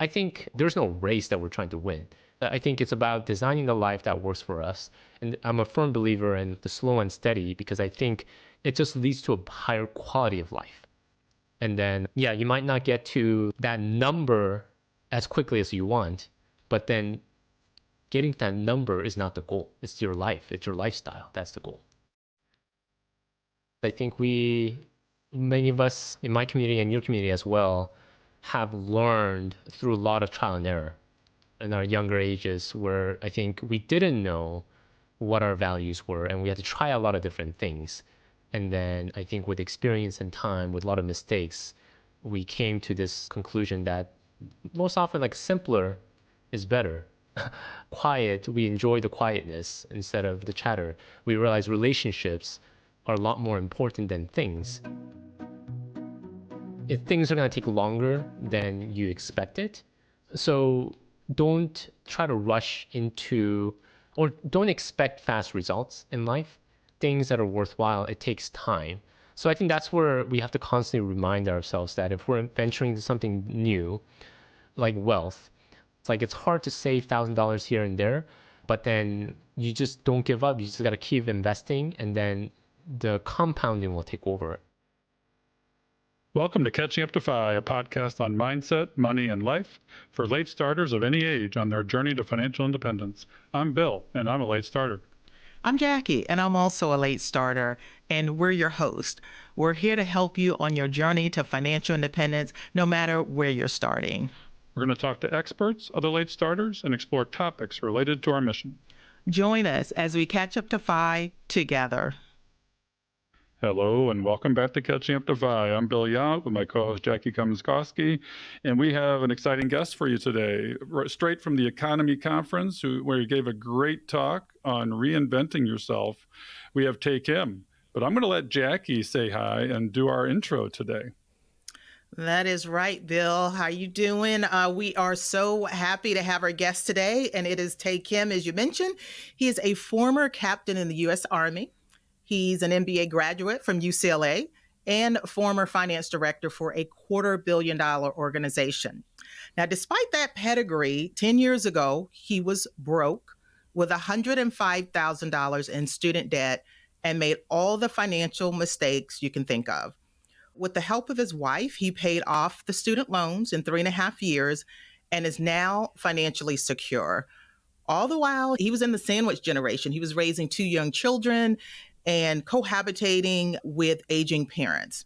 I think there's no race that we're trying to win. I think it's about designing the life that works for us. And I'm a firm believer in the slow and steady because I think it just leads to a higher quality of life. And then, yeah, you might not get to that number as quickly as you want, but then getting that number is not the goal. It's your life, it's your lifestyle. That's the goal. I think many of us in my community and your community as well, have learned through a lot of trial and error in our younger ages where I think we didn't know what our values were and we had to try a lot of different things. And then I think with experience and time, with a lot of mistakes, we came to this conclusion that most often like simpler is better. Quiet, we enjoy the quietness instead of the chatter. We realize relationships are a lot more important than things. If things are going to take longer than you expected, so don't try to rush into or don't expect fast results in life. Things that are worthwhile, it takes time. So I think that's where we have to constantly remind ourselves that if we're venturing into something new, like wealth, it's like it's hard to save $1,000 here and there, but then you just don't give up. You just got to keep investing, and then the compounding will take over. Welcome to Catching Up to FI, a podcast on mindset, money, and life for late starters of any age on their journey to financial independence. I'm Bill, and I'm a late starter. I'm Jackie, and I'm also a late starter, and we're your host. We're here to help you on your journey to financial independence, no matter where you're starting. We're going to talk to experts, other late starters, and explore topics related to our mission. Join us as we catch up to FI together. Hello, and welcome back to Catching Up to FI. I'm Bill Young with my co-host Jackie Cummins-Koski, and we have an exciting guest for you today, straight from the Economy Conference, where you gave a great talk on reinventing yourself. We have Tae Kim, but I'm going to let Jackie say hi and do our intro today. That is right, Bill. How you doing? We are so happy to have our guest today, and it is Tae Kim, as you mentioned. He is a former captain in the U.S. Army. He's an MBA graduate from UCLA and former finance director for a $250 million organization. Now, despite that pedigree, 10 years ago, he was broke with $105,000 in student debt and made all the financial mistakes you can think of. With the help of his wife, he paid off the student loans in 3.5 years and is now financially secure. All the while, he was in the sandwich generation. He was raising 2 young children and cohabitating with aging parents.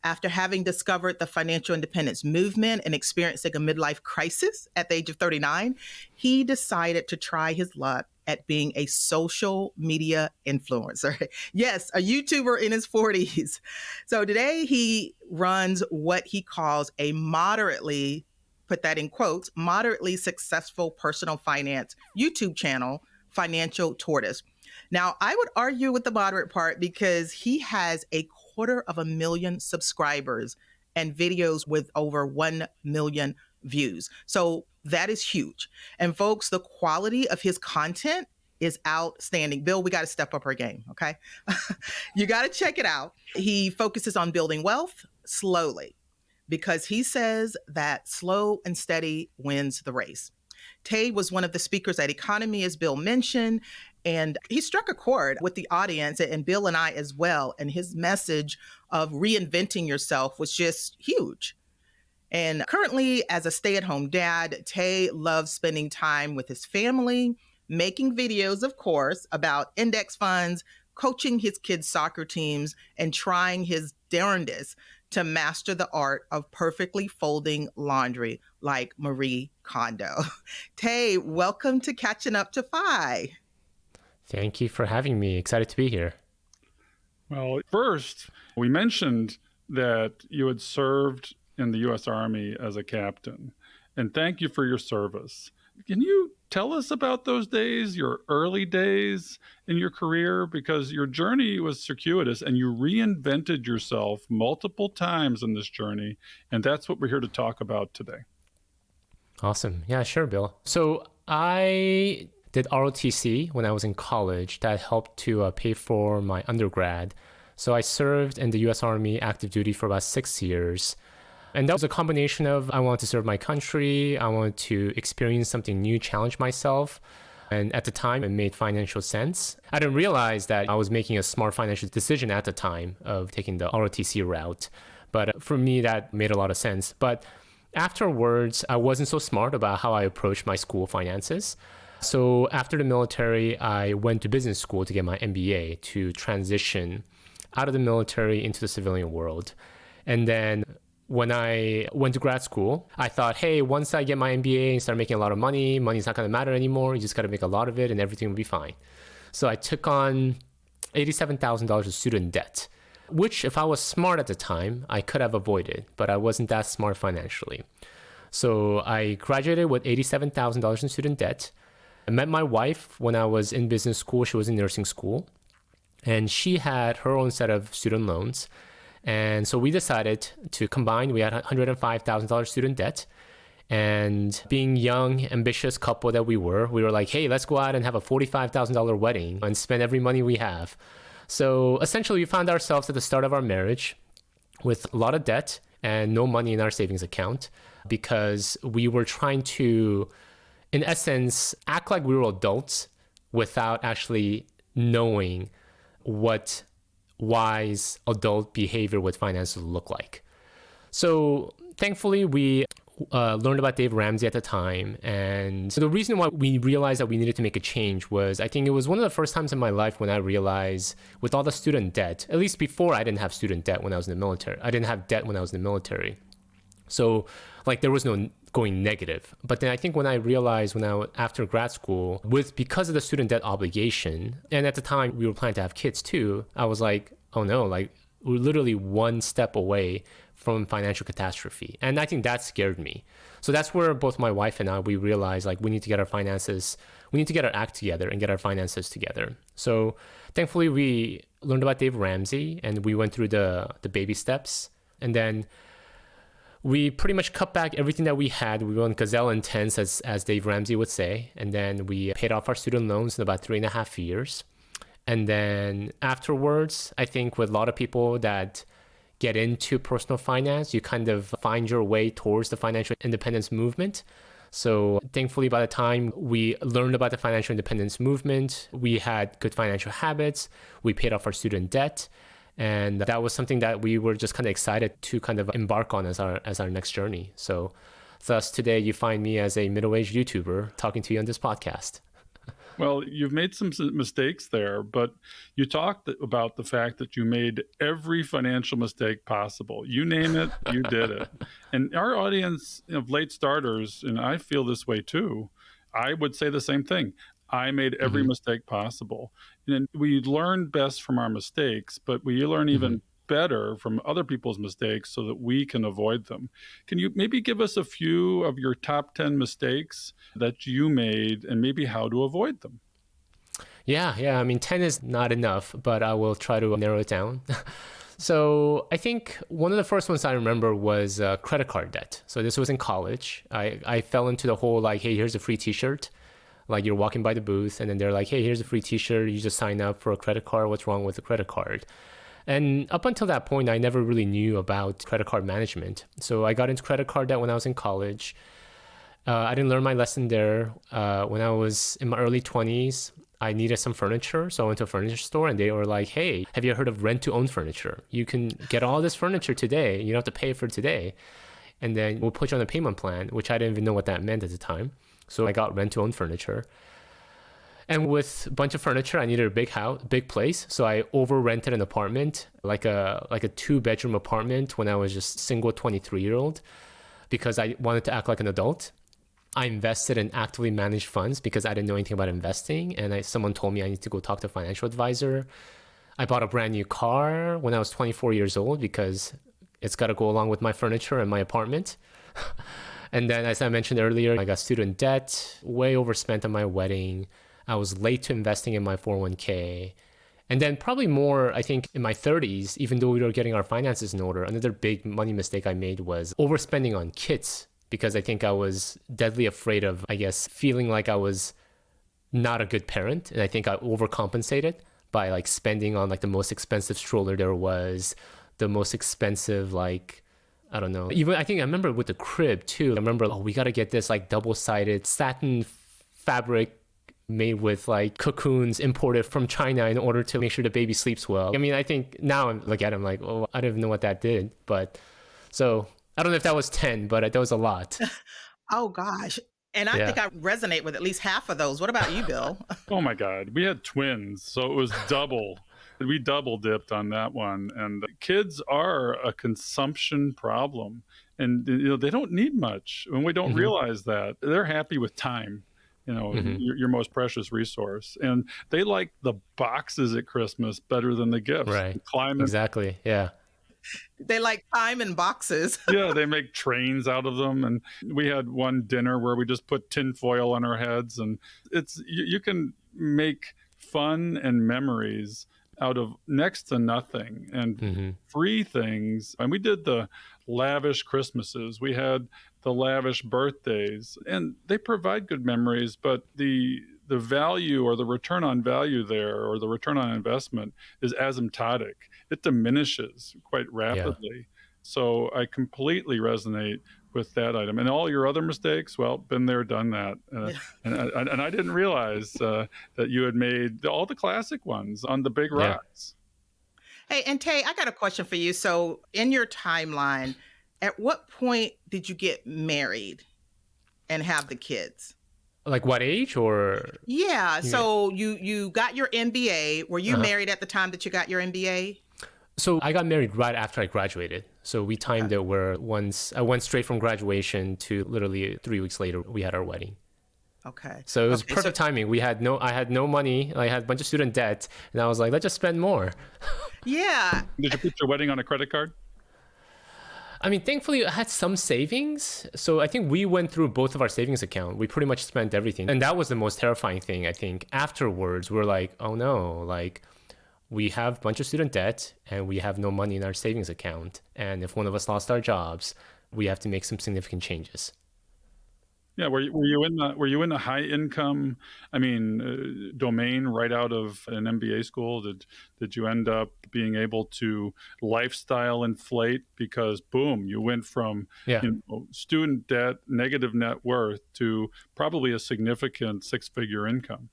After having discovered the financial independence movement and experiencing a midlife crisis at the age of 39, he decided to try his luck at being a social media influencer. Yes, a YouTuber in his 40s. So today he runs what he calls a moderately, put that in quotes, moderately successful personal finance YouTube channel, Financial Tortoise. Now, I would argue with the moderate part because he has 250,000 subscribers and videos with over 1 million views. So that is huge. And folks, the quality of his content is outstanding. Bill, we got to step up our game, okay? You got to check it out. He focuses on building wealth slowly because he says that slow and steady wins the race. Tae was one of the speakers at Economy, as Bill mentioned, and he struck a chord with the audience and Bill and I as well. And his message of reinventing yourself was just huge. And currently, as a stay-at-home dad, Tae loves spending time with his family, making videos, of course, about index funds, coaching his kids' soccer teams, and trying his darndest to master the art of perfectly folding laundry like Marie Kondo. Tae, welcome to Catching Up to FI. Thank you for having me. Excited to be here. Well, first, we mentioned that you had served in the U.S. Army as a captain, and thank you for your service. Can you tell us about those days, your early days in your career? Because your journey was circuitous and you reinvented yourself multiple times in this journey, and that's what we're here to talk about today. Awesome. Yeah, sure, Bill. So I did ROTC when I was in college. That helped to pay for my undergrad. So I served in the U.S. Army active duty for about 6 years. And that was a combination of I wanted to serve my country, I wanted to experience something new, challenge myself. And at the time, it made financial sense. I didn't realize that I was making a smart financial decision at the time of taking the ROTC route. But for me, that made a lot of sense. But afterwards, I wasn't so smart about how I approached my school finances. So after the military, I went to business school to get my MBA to transition out of the military into the civilian world. And then when I went to grad school, I thought, hey, once I get my MBA and start making a lot of money, money's not going to matter anymore. You just got to make a lot of it and everything will be fine. So I took on $87,000 of student debt, which if I was smart at the time, I could have avoided, but I wasn't that smart financially. So I graduated with $87,000 in student debt. I met my wife when I was in business school. She was in nursing school, and she had her own set of student loans. And so we decided to combine. We had $105,000 student debt. And being young, ambitious couple that we were like, hey, let's go out and have a $45,000 wedding and spend every money we have. So essentially, we found ourselves at the start of our marriage with a lot of debt and no money in our savings account because we were trying to, in essence, act like we were adults without actually knowing what wise adult behavior with finances look like. So thankfully, we learned about Dave Ramsey at the time. And so the reason why we realized that we needed to make a change was, I think it was one of the first times in my life when I realized with all the student debt, at least before I didn't have student debt when I was in the military. I didn't have debt when I was in the military. So like there was no going negative. But then I think when I realized after grad school, because of the student debt obligation, and at the time we were planning to have kids too, I was like, oh no, like we're literally one step away from financial catastrophe. And I think that scared me. So that's where both my wife and I, we realized like we need to get our finances, we need to get our act together and get our finances together. So thankfully we learned about Dave Ramsey and we went through the baby steps. And then we pretty much cut back everything that we had. We went gazelle intense, as Dave Ramsey would say. And then we paid off our student loans in about 3.5 years. And then afterwards, I think with a lot of people that get into personal finance, you kind of find your way towards the financial independence movement. So thankfully, by the time we learned about the financial independence movement, we had good financial habits. We paid off our student debt. And that was something that we were just kind of excited to kind of embark on as our next journey. So thus today you find me as a middle-aged YouTuber talking to you on this podcast. Well, you've made some mistakes there, but you talked about the fact that you made every financial mistake possible. You name it, you did it. And our audience of late starters, and I feel this way too, I would say the same thing. I made every mistake possible. And we learn best from our mistakes, but we learn even better from other people's mistakes so that we can avoid them. Can you maybe give us a few of your top 10 mistakes that you made and maybe how to avoid them? Yeah. I mean, 10 is not enough, but I will try to narrow it down. So I think one of the first ones I remember was credit card debt. So this was in college. I fell into the whole like, hey, here's a free t-shirt. Like you're walking by the booth and then they're like, hey, here's a free t-shirt. You just sign up for a credit card. What's wrong with the credit card? And up until that point, I never really knew about credit card management. So I got into credit card debt when I was in college. I didn't learn my lesson there. When I was in my early 20s, I needed some furniture. So I went to a furniture store and they were like, hey, have you heard of rent-to-own furniture? You can get all this furniture today. You don't have to pay for it today. And then we'll put you on a payment plan, which I didn't even know what that meant at the time. So I got rent-to-own furniture. And with a bunch of furniture, I needed a big house, big place. So I over-rented an apartment, like a 2-bedroom apartment when I was just single 23-year-old because I wanted to act like an adult. I invested in actively managed funds because I didn't know anything about investing. And someone told me I need to go talk to a financial advisor. I bought a brand new car when I was 24 years old because it's got to go along with my furniture and my apartment. And then, as I mentioned earlier, I got student debt, way overspent on my wedding. I was late to investing in my 401k. And then probably more, I think, in my 30s, even though we were getting our finances in order, another big money mistake I made was overspending on kids because I think I was deadly afraid of, I guess, feeling like I was not a good parent. And I think I overcompensated by like spending on like the most expensive stroller there was, the most expensive like I don't know. Even I think I remember with the crib too. I remember, oh, we got to get this like double-sided satin fabric made with like cocoons imported from China in order to make sure the baby sleeps well. I mean, I think now I'm look at it, I'm like, oh, I don't even know what that did. But so I don't know if that was 10, but that was a lot. Oh gosh. And I Yeah. think I resonate with at least half of those. What about you, Bill? Oh my God. We had twins, so it was double. We double dipped on that one. And kids are a consumption problem. And they don't need much. And we don't realize that. They're happy with time, your most precious resource. And they like the boxes at Christmas better than the gifts. Right. Climate. Exactly. Yeah. They like time in boxes. Yeah, they make trains out of them. And we had one dinner where we just put tin foil on our heads. And you can make fun and memories out of next to nothing and free things. And we did the lavish Christmases. We had the lavish birthdays, and they provide good memories, but the value or the return on value there, or the return on investment, is asymptotic. It diminishes quite rapidly. Yeah. So I completely resonate with that item. And all your other mistakes, well, been there, done that. And I didn't realize that you had made all the classic ones on the big rocks. Hey, and Tae, I got a question for you. So in your timeline, at what point did you get married and have the kids? Like what age or? Yeah. So you got your MBA. Were you married at the time that you got your MBA? So I got married right after I graduated. So we timed it where once I went straight from graduation to literally 3 weeks later, we had our wedding. Okay. So it was perfect timing. I had no money. I had a bunch of student debt, and I was like, let's just spend more. Yeah. Did you put your wedding on a credit card? I mean, thankfully, I had some savings. So I think we went through both of our savings account. We pretty much spent everything. And that was the most terrifying thing, I think. Afterwards, we're like, oh no, like we have a bunch of student debt and we have no money in our savings account. And if one of us lost our jobs, we have to make some significant changes. Yeah, were you in the high income, domain right out of an MBA school? Did you end up being able to lifestyle inflate because boom, you went from student debt, negative net worth to probably a significant six-figure income?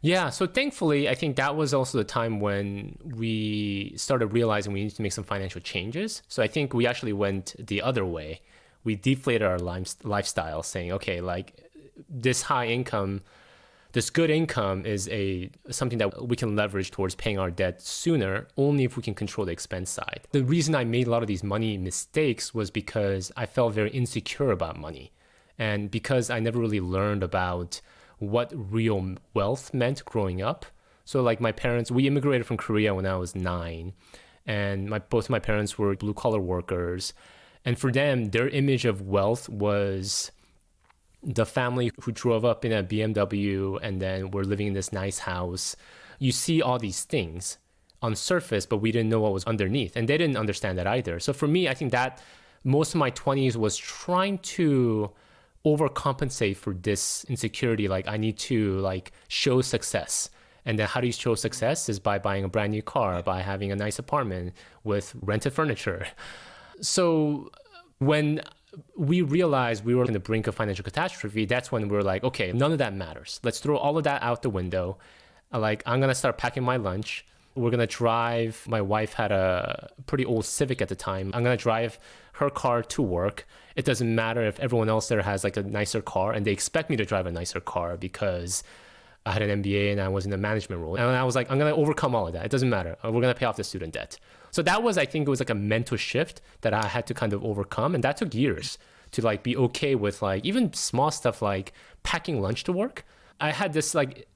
Yeah, so thankfully, I think that was also the time when we started realizing we need to make some financial changes. So I think we actually went the other way. We deflated our lifestyle, saying, okay, like this high income, this good income is something that we can leverage towards paying our debt sooner, only if we can control the expense side. The reason I made a lot of these money mistakes was because I felt very insecure about money. And because I never really learned about what real wealth meant growing up. So like my parents, we immigrated from Korea when I was 9. And both my parents were blue collar workers. And for them, their image of wealth was the family who drove up in a BMW and then were living in this nice house. You see all these things on surface, but we didn't know what was underneath. And they didn't understand that either. So for me, I think that most of my 20s was trying to overcompensate for this insecurity. Like I need to like show success. And then how do you show success is by buying a brand new car, by having a nice apartment with rented furniture. So when we realized we were on the brink of financial catastrophe, that's when we were like, okay, none of that matters. Let's throw all of that out the window. Like, I'm going to start packing my lunch. We're going to drive. My wife had a pretty old Civic at the time. I'm going to drive her car to work. It doesn't matter if everyone else there has like a nicer car, and they expect me to drive a nicer car because I had an MBA and I was in a management role. And I was like, I'm going to overcome all of that. It doesn't matter. We're going to pay off the student debt. So that was, I think it was like a mental shift that I had to kind of overcome. And that took years to like be okay with like even small stuff like packing lunch to work. I had this like,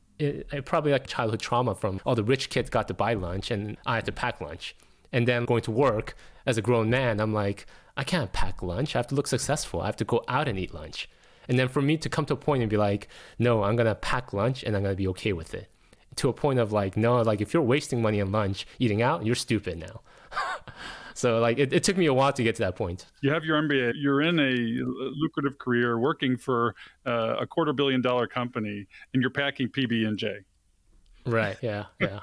probably like childhood trauma from all the rich kids got to buy lunch and I had to pack lunch. And then going to work as a grown man, I'm like, I can't pack lunch. I have to look successful. I have to go out and eat lunch. And then for me to come to a point and be like, no, I'm going to pack lunch and I'm going to be okay with it. To a point of like, no, like if you're wasting money on lunch, eating out, you're stupid now. So like it took me a while to get to that point. You have your MBA. You're in a lucrative career working for a $250 million company and you're packing PB&J. Right. Yeah. Yeah.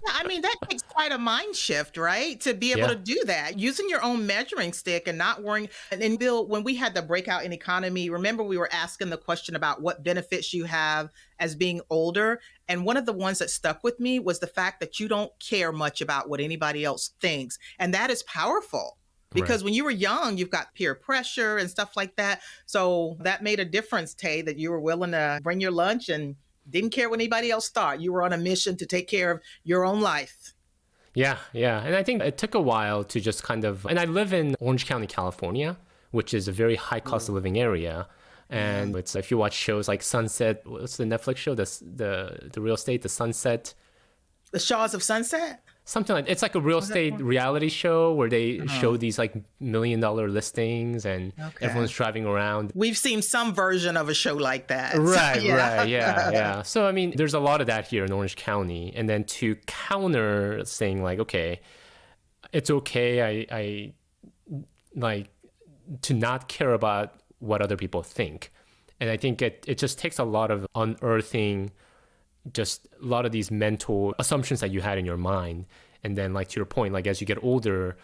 I mean, that takes quite a mind shift, right? To be able Yeah. to do that using your own measuring stick and not worrying. And then, Bill, when we had the breakout in economy, remember we were asking the question about what benefits you have as being older. And one of the ones that stuck with me was the fact that you don't care much about what anybody else thinks. And that is powerful. Right. Because when you were young, you've got peer pressure and stuff like that. So that made a difference, Tay, that you were willing to bring your lunch and didn't care what anybody else thought. You were on a mission to take care of your own life. Yeah. Yeah. And I think it took a while to just kind of, and I live in Orange County, California, which is a very high cost of living area. And it's, if you watch shows like Sunset, what's the Netflix show? The real estate, the Sunset. The Shaws of Sunset? Something like, it's like a real estate reality show where they show these like $1 million listings and everyone's driving around. We've seen some version of a show like that. Right, right, yeah, yeah. So, I mean, there's a lot of that here in Orange County. And then to counter saying like, okay, it's okay, I like to not care about what other people think. And I think it just takes a lot of unearthing just a lot of these mental assumptions that you had in your mind. And then like to your point, like as you get older,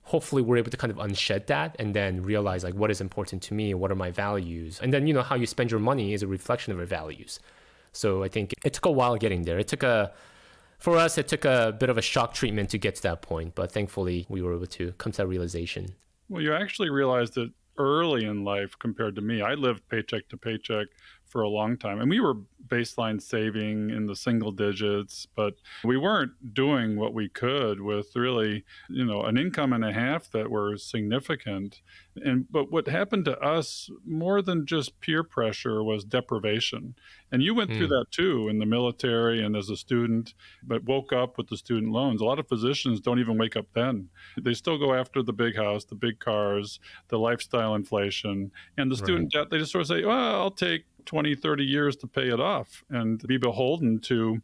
hopefully we're able to kind of unshed that and then realize like what is important to me, what are my values. And then, you know, how you spend your money is a reflection of your values. So I think it took a while getting there. For us, it took a bit of a shock treatment to get to that point, but thankfully we were able to come to that realization. Well, you actually realized it early in life compared to me. I lived paycheck to paycheck for a long time, and we were baseline saving in the single digits, but we weren't doing what we could with really, you know, an income and a half that were significant. But what happened to us more than just peer pressure was deprivation. And you went through that too in the military and as a student, but woke up with the student loans. A lot of physicians don't even wake up then. They still go after the big house, the big cars, the lifestyle inflation, and the student debt. They just sort of say, well, I'll take 20, 30 years to pay it off and be beholden to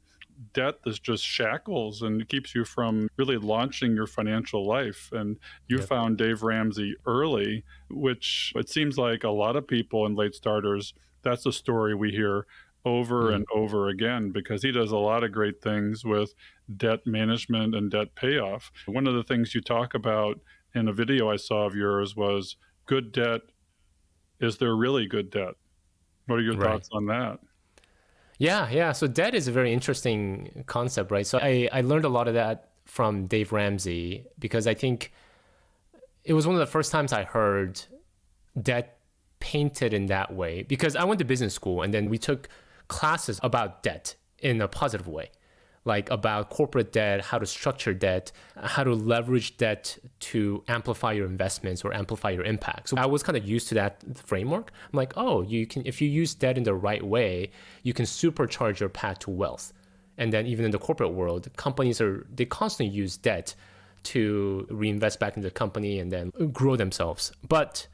debt that's just shackles and keeps you from really launching your financial life. And you found Dave Ramsey early, which it seems like a lot of people and late starters, that's a story we hear over and over again, because he does a lot of great things with debt management and debt payoff. One of the things you talk about in a video I saw of yours was good debt. Is there really good debt? What are your thoughts on that? Yeah, yeah. So debt is a very interesting concept, right? So I learned a lot of that from Dave Ramsey because I think it was one of the first times I heard debt painted in that way, because I went to business school and then we took classes about debt in a positive way, like about corporate debt, how to structure debt, how to leverage debt to amplify your investments or amplify your impact. So I was kind of used to that framework. I'm like, oh, you can, if you use debt in the right way, you can supercharge your path to wealth. And then even in the corporate world, companies they constantly use debt to reinvest back into the company and then grow themselves. But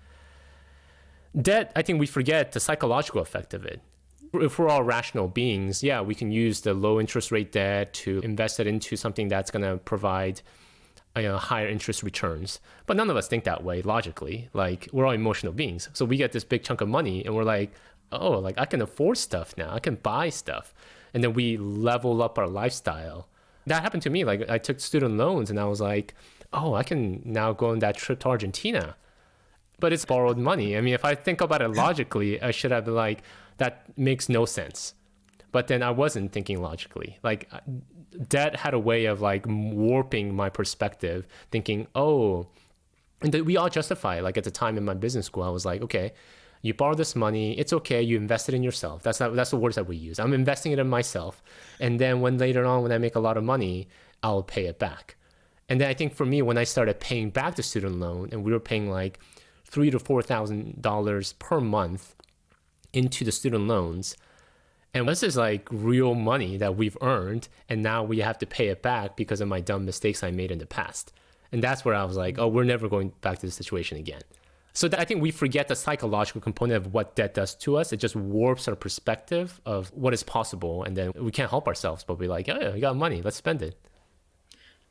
debt, I think we forget the psychological effect of it. If we're all rational beings, yeah, we can use the low interest rate debt to invest it into something that's going to provide higher interest returns. But none of us think that way logically. Like, we're all emotional beings. So we get this big chunk of money and we're like, oh, like I can afford stuff now. I can buy stuff. And then we level up our lifestyle. That happened to me. Like, I took student loans and I was like, oh, I can now go on that trip to Argentina. But it's borrowed money. I mean, if I think about it logically, I should have been like, that makes no sense. But then I wasn't thinking logically. Like, debt had a way of like warping my perspective, thinking, oh, and we all justify it. Like at the time in my business school, I was like, okay, you borrow this money, it's okay, you invest it in yourself. That's the words that we use. I'm investing it in myself. And then later on, when I make a lot of money, I'll pay it back. And then I think for me, when I started paying back the student loan, and we were paying like $3,000 to $4,000 per month into the student loans, and this is like real money that we've earned, and now we have to pay it back because of my dumb mistakes I made in the past. And that's where I was like, oh, we're never going back to this situation again. So I think we forget the psychological component of what debt does to us. It just warps our perspective of what is possible, and then we can't help ourselves, but we're like, oh, you got money, let's spend it.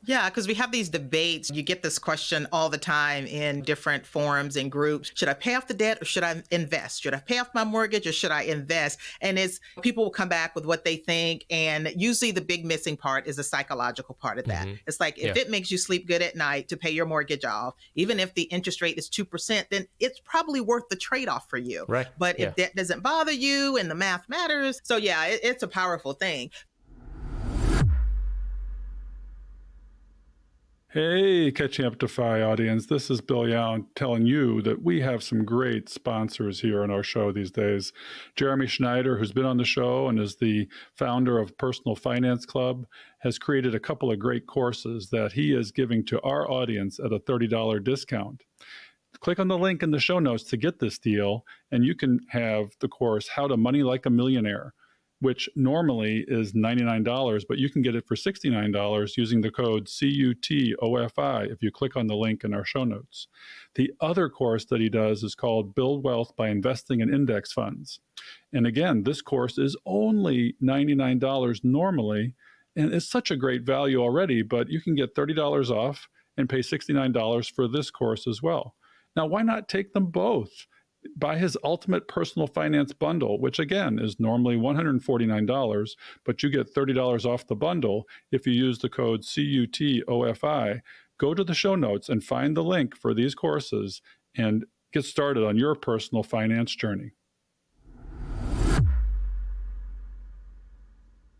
Yeah, because we have these debates. You get this question all the time in different forums and groups. Should I pay off the debt or should I invest? Should I pay off my mortgage or should I invest? And it's people will come back with what they think. And usually the big missing part is the psychological part of that. It's like if Yeah. it makes you sleep good at night to pay your mortgage off, even if the interest rate is 2%, then it's probably worth the trade-off for you. Right. But Yeah. if that doesn't bother you and the math matters, so yeah, it's a powerful thing. Hey, Catching Up to Fi audience. This is Bill Young telling you that we have some great sponsors here on our show these days. Jeremy Schneider, who's been on the show and is the founder of Personal Finance Club, has created a couple of great courses that he is giving to our audience at a $30 discount. Click on the link in the show notes to get this deal, and you can have the course, How to Money Like a Millionaire, which normally is $99, but you can get it for $69 using the code CUTOFI if you click on the link in our show notes. The other course that he does is called Build Wealth by Investing in Index Funds. And again, this course is only $99 normally, and it's such a great value already, but you can get $30 off and pay $69 for this course as well. Now, why not take them both? Buy his Ultimate Personal Finance Bundle, which again is normally $149, but you get $30 off the bundle if you use the code CUTOFI. Go to the show notes and find the link for these courses and get started on your personal finance journey.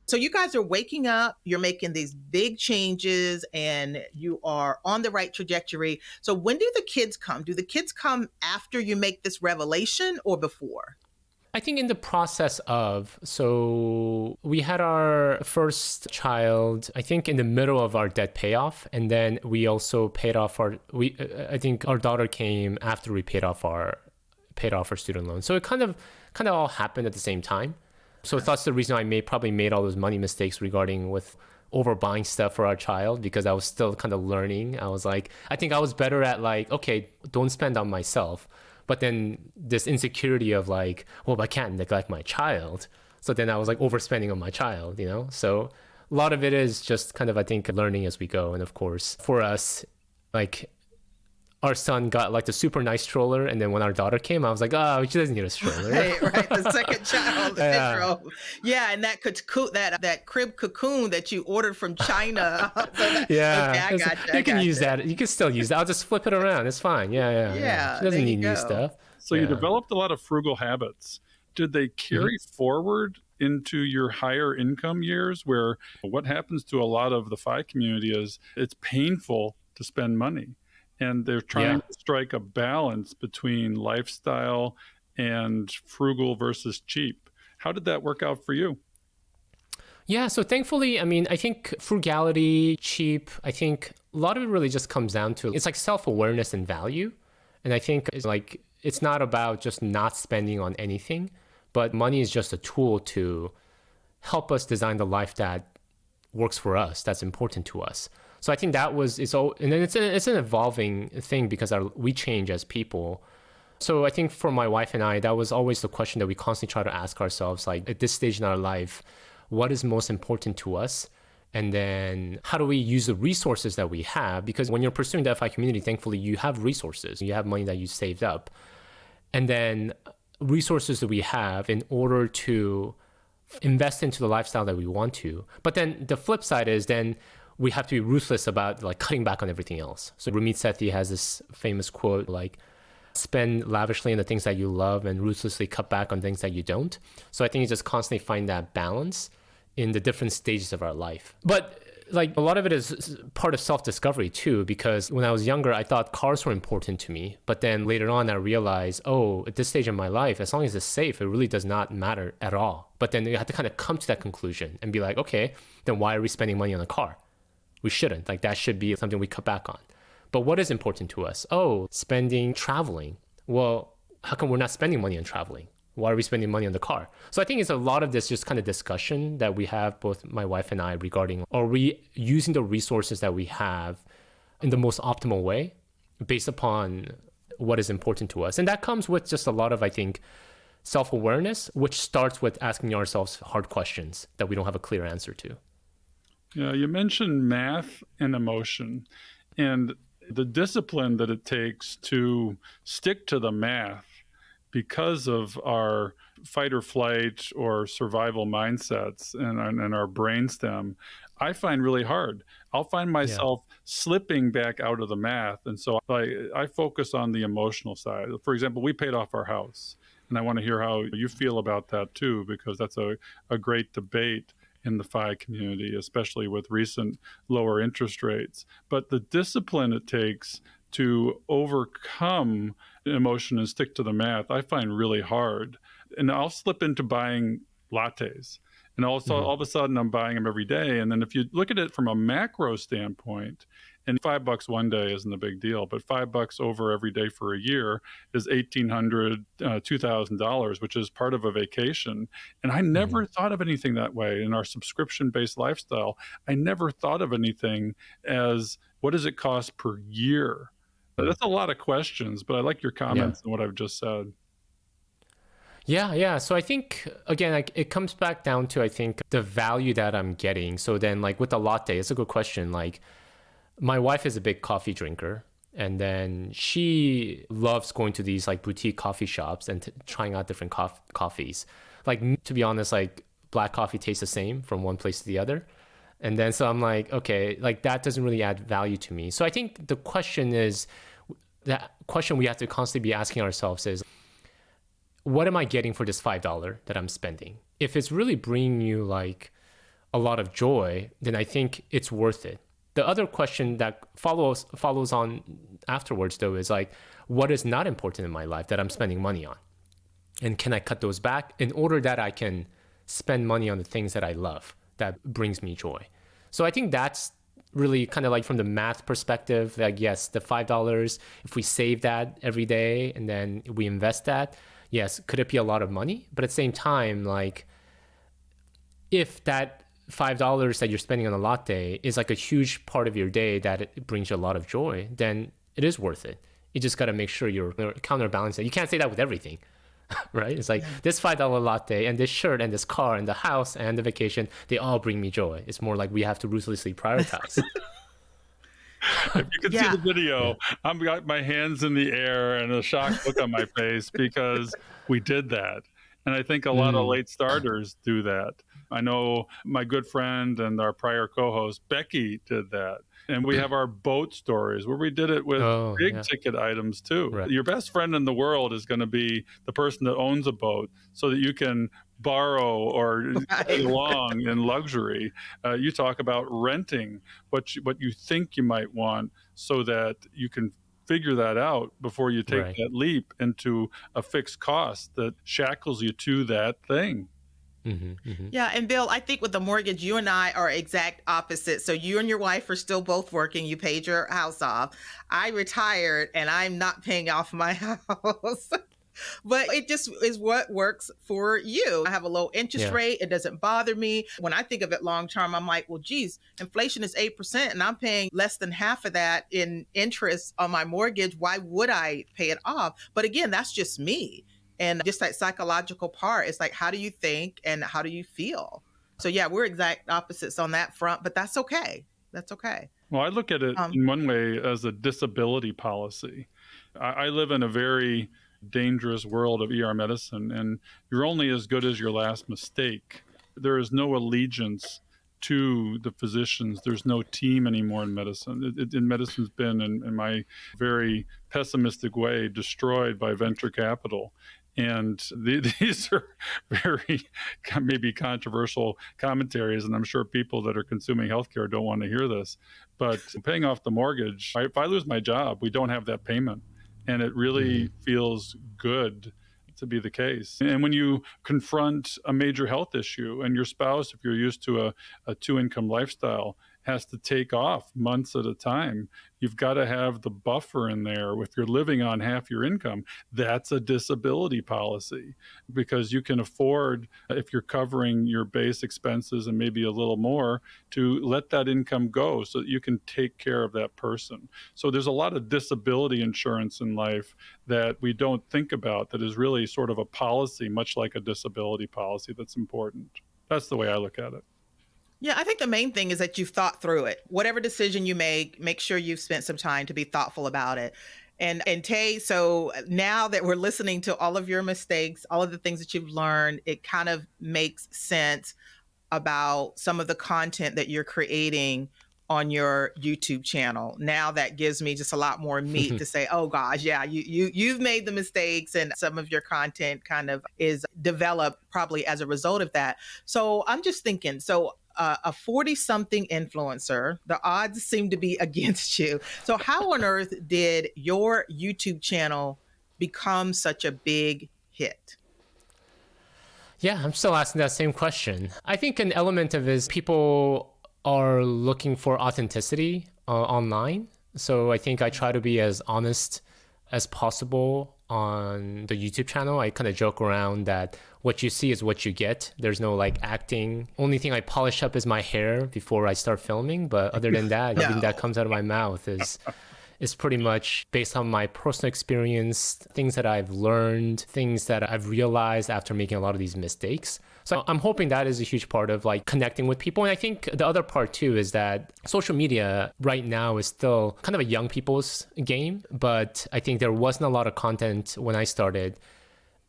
So you guys are waking up, you're making these big changes, and you are on the right trajectory. So when do the kids come? Do the kids come after you make this revelation or before? I think in the process of, so we had our first child, I think in the middle of our debt payoff. And then we also paid off I think our daughter came after we paid off our student loan. So it kind of all happened at the same time. So that's the reason I probably made all those money mistakes regarding with overbuying stuff for our child, because I was still kind of learning. I was like, I think I was better at like, okay, don't spend on myself. But then this insecurity of like, well, I can't neglect my child. So then I was like overspending on my child, So a lot of it is just kind of, I think, learning as we go. And of course, for us, like our son got like the super nice stroller, and then when our daughter came, I was like, oh, she doesn't need a stroller. Right. The second child, the syndrome. Yeah, and that crib cocoon that you ordered from China. Yeah, okay, I got you. You can use that. You can still use that. I'll just flip it around. It's fine. Yeah. She doesn't need new stuff. So you developed a lot of frugal habits. Did they carry forward into your higher income years, where what happens to a lot of the FI community is it's painful to spend money? And they're trying to strike a balance between lifestyle and frugal versus cheap. How did that work out for you? Yeah, so thankfully, I mean, I think frugality, cheap, I think a lot of it really just comes down to, it's like self-awareness and value. And I think it's not about just not spending on anything, but money is just a tool to help us design the life that works for us, that's important to us. So I think and then it's an evolving thing because we change as people. So I think for my wife and I, that was always the question that we constantly try to ask ourselves, like at this stage in our life, what is most important to us? And then how do we use the resources that we have? Because when you're pursuing the FI community, thankfully you have resources, you have money that you saved up. And then resources that we have in order to invest into the lifestyle that we want to. But then the flip side is then we have to be ruthless about like cutting back on everything else. So Ramit Sethi has this famous quote, like, spend lavishly on the things that you love and ruthlessly cut back on things that you don't. So I think you just constantly find that balance in the different stages of our life. But like a lot of it is part of self-discovery too, because when I was younger, I thought cars were important to me. But then later on, I realized, at this stage of my life, as long as it's safe, it really does not matter at all. But then you have to kind of come to that conclusion and be like, okay, then why are we spending money on a car? We shouldn't. Like that should be something we cut back on. But what is important to us? Traveling. Well, how come we're not spending money on traveling? Why are we spending money on the car? So I think it's a lot of this just kind of discussion that we have, both my wife and I, regarding, are we using the resources that we have in the most optimal way based upon what is important to us? And that comes with just a lot of, I think, self-awareness, which starts with asking ourselves hard questions that we don't have a clear answer to. Yeah, you mentioned math and emotion and the discipline that it takes to stick to the math because of our fight or flight or survival mindsets and our brainstem, I find really hard. I'll find Yeah. myself slipping back out of the math. And so I focus on the emotional side. For example, we paid off our house. And I want to hear how you feel about that too, because that's a great debate in the FI community, especially with recent lower interest rates. But the discipline it takes to overcome emotion and stick to the math, I find really hard. And I'll slip into buying lattes. And also, Hmm. all of a sudden, I'm buying them every day. And then, if you look at it from a macro standpoint, and $5 one day isn't a big deal, but $5 over every day for a year is $1,800, $2,000, which is part of a vacation. And I Hmm. never thought of anything that way in our subscription-based lifestyle. I never thought of anything as what does it cost per year? That's a lot of questions, but I like your Yeah. comments on what I've just said. Yeah, yeah. So I think again, like it comes back down to I think the value that I'm getting. So then, like with the latte, it's a good question. Like my wife is a big coffee drinker, and then she loves going to these like boutique coffee shops and trying out different coffees. Like to be honest, like black coffee tastes the same from one place to the other. And then so I'm like, okay, like that doesn't really add value to me. So I think the question is that question we have to constantly be asking ourselves is what am I getting for this $5 that I'm spending? If it's really bringing you like a lot of joy, then I think it's worth it. The other question that follows on afterwards though is like, what is not important in my life that I'm spending money on? And can I cut those back in order that I can spend money on the things that I love that brings me joy? So I think that's really kind of like from the math perspective, like yes, the $5, if we save that every day and then we invest that, yes, could it be a lot of money? But at the same time, like if that $5 that you're spending on a latte is like a huge part of your day that it brings you a lot of joy, then it is worth it. You just got to make sure you're counterbalancing. You can't say that with everything, right? It's like this $5 latte and this shirt and this car and the house and the vacation, they all bring me joy. It's more like we have to ruthlessly prioritize. If you could see Yeah. the video, Yeah. I've got my hands in the air and a shocked look on my face because we did that. And I think a lot of Mm. late starters do that. I know my good friend and our prior co host, Becky, did that. And we have our boat stories where we did it with Oh, big yeah. ticket items too. Right. Your best friend in the world is going to be the person that owns a boat so that you can borrow or get Right. along in luxury. You talk about renting what you think you might want so that you can figure that out before you take Right. that leap into a fixed cost that shackles you to that thing. Hmm. Hmm. Yeah, and Bill, I think with the mortgage, you and I are exact opposites. So you and your wife are still both working. You paid your house off. I retired and I'm not paying off my house. But it just is what works for you. I have a low interest Yeah. rate. It doesn't bother me. When I think of it long term, I'm like, well, geez, inflation is 8% and I'm paying less than half of that in interest on my mortgage. Why would I pay it off? But again, that's just me. And just that psychological part, it's like, how do you think and how do you feel? So, yeah, we're exact opposites on that front, but that's okay. That's okay. Well, I look at it Um, in one way as a disability policy. I live in a very dangerous world of ER medicine, and you're only as good as your last mistake. There is no allegiance to the physicians. There's no team anymore in medicine. Medicine's been, in my very pessimistic way, destroyed by venture capital. And these are very maybe controversial commentaries, and I'm sure people that are consuming healthcare don't want to hear this. But paying off the mortgage, if I lose my job, we don't have that payment. And it really Hmm. feels good to be the case. And when you confront a major health issue and your spouse, if you're used to a two income lifestyle, has to take off months at a time, you've got to have the buffer in there. If you're living on half your income, that's a disability policy because you can afford, if you're covering your base expenses and maybe a little more, to let that income go so that you can take care of that person. So there's a lot of disability insurance in life that we don't think about that is really sort of a policy, much like a disability policy, that's important. That's the way I look at it. Yeah, I think the main thing is that you've thought through it. Whatever decision you make sure you've spent some time to be thoughtful about it. And Tay, so now that we're listening to all of your mistakes, all of the things that you've learned, it kind of makes sense about some of the content that you're creating on your YouTube channel. Now that gives me just a lot more meat to say, oh gosh, yeah, you've made the mistakes and some of your content kind of is developed probably as a result of that. So I'm just thinking, so a 40 something influencer, the odds seem to be against you. So how on earth did your YouTube channel become such a big hit? Yeah, I'm still asking that same question. I think an element of it is people are looking for authenticity online. So I think I try to be as honest as possible on the YouTube channel. I kind of joke around that what you see is what you get. There's no like acting. Only thing I polish up is my hair before I start filming. But other than that, everything that comes out of my mouth is pretty much based on my personal experience, things that I've learned, things that I've realized after making a lot of these mistakes. So I'm hoping that is a huge part of like connecting with people. And I think the other part too is that social media right now is still kind of a young people's game. But I think there wasn't a lot of content when I started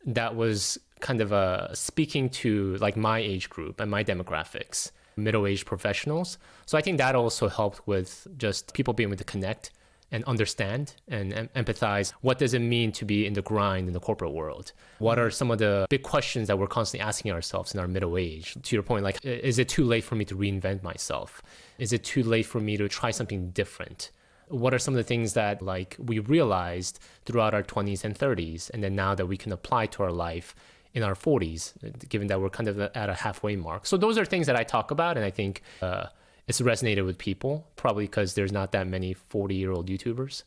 that was kind of speaking to like my age group and my demographics, middle-aged professionals. So I think that also helped with just people being able to connect and understand and empathize. What does it mean to be in the grind in the corporate world? What are some of the big questions that we're constantly asking ourselves in our middle age? To your point, like, is it too late for me to reinvent myself? Is it too late for me to try something different? What are some of the things that like we realized throughout our 20s and 30s, and then now that we can apply to our life in our 40s, given that we're kind of at a halfway mark? So those are things that I talk about, and I think it's resonated with people, probably because there's not that many 40-year-old YouTubers.